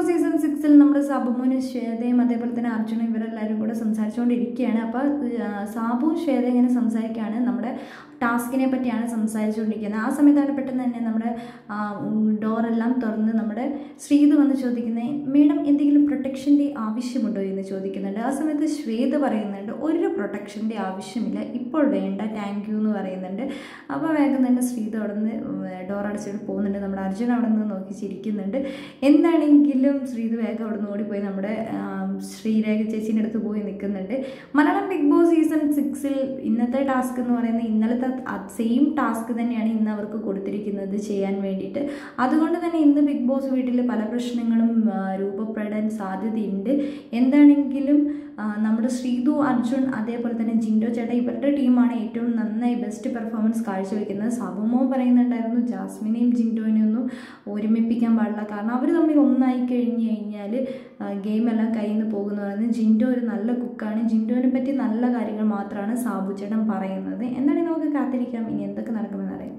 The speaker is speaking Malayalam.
ബോസ് സീസൺ 6-ൽ നമ്മുടെ സാബുമോനും ശ്വേതയും അതേപോലെ തന്നെ അർജുനും ഇവരെല്ലാവരും കൂടെ സംസാരിച്ചുകൊണ്ടിരിക്കുകയാണ്. അപ്പോൾ സാബുവും ശ്വേത ഇങ്ങനെ സംസാരിക്കുകയാണ്, നമ്മുടെ ടാസ്കിനെ പറ്റിയാണ് സംസാരിച്ചുകൊണ്ടിരിക്കുന്നത്. ആ സമയത്താണ് പെട്ടെന്ന് തന്നെ നമ്മുടെ ഡോറെല്ലാം തുറന്ന് നമ്മുടെ ശ്രീതു വന്ന് ചോദിക്കുന്നത്, മേഡം എന്തെങ്കിലും പ്രൊട്ടക്ഷൻ്റെ ആവശ്യമുണ്ടോ എന്ന് ചോദിക്കുന്നുണ്ട്. ആ സമയത്ത് ശ്വേത പറയുന്നുണ്ട്, ഒരു പ്രൊട്ടക്ഷൻ്റെ ആവശ്യമില്ല, ഇപ്പോൾ വേണ്ട, താങ്ക് യു എന്ന് പറയുന്നുണ്ട്. അപ്പോൾ വേഗം തന്നെ ശ്രീതു അവിടെ നിന്ന് ഡോർ അടച്ചിട്ട് പോകുന്നുണ്ട്. നമ്മുടെ അർജുൻ അവിടെ നിന്ന് നോക്കി ചിരിക്കുന്നുണ്ട്. എന്താണെങ്കിലും ശ്രീതു വേഗം അവിടെ നിന്ന് ഓടിപ്പോയി നമ്മുടെ ശ്രീരേഖ ചേച്ചീൻ്റെ അടുത്ത് പോയി നിൽക്കുന്നുണ്ട്. മലയാളം ബിഗ് ബോസ് സീസൺ 6-ൽ ഇന്നത്തെ ടാസ്ക് എന്ന് പറയുന്നത് ഇന്നലത്തെ സെയിം ടാസ്ക് തന്നെയാണ് ഇന്ന് അവർക്ക് കൊടുത്തിരിക്കുന്നത് ചെയ്യാൻ വേണ്ടിയിട്ട്. അതുകൊണ്ട് തന്നെ ഇന്ന് ബിഗ് ബോസ് വീട്ടിൽ പല പ്രശ്നങ്ങളും രൂപപ്പെടാൻ സാധ്യതയുണ്ട്. എന്താണെങ്കിലും നമ്മുടെ ശ്രീതു, അർജുൻ അതേപോലെ തന്നെ ജിൻഡോ ചേട്ടൻ ഇവരുടെ ടീമാണ് ഏറ്റവും നന്നായി ബെസ്റ്റ് പെർഫോമൻസ് കാഴ്ചവെക്കുന്നത്. സാബുമോ പറയുന്നുണ്ടായിരുന്നു ജാസ്മിനെയും ജിൻഡോനെയും ഒന്നും ഒരുമിപ്പിക്കാൻ പാടില്ല, കാരണം അവർ തമ്മിൽ ഒന്നായി കഴിഞ്ഞ് കഴിഞ്ഞാൽ ഗെയിമെല്ലാം കയ്യിൽ നിന്ന് പോകുന്നു പറയുന്നത്. ജിൻഡോ ഒരു നല്ല കുക്കാണ്, ജിൻഡോനെ പറ്റി നല്ല കാര്യങ്ങൾ മാത്രമാണ് സാബു ചേട്ടൻ പറയുന്നത്. എന്താണെങ്കിൽ നമുക്ക് കാത്തിരിക്കാം ഇനി എന്തൊക്കെ നടക്കുമെന്ന് അറിയാം.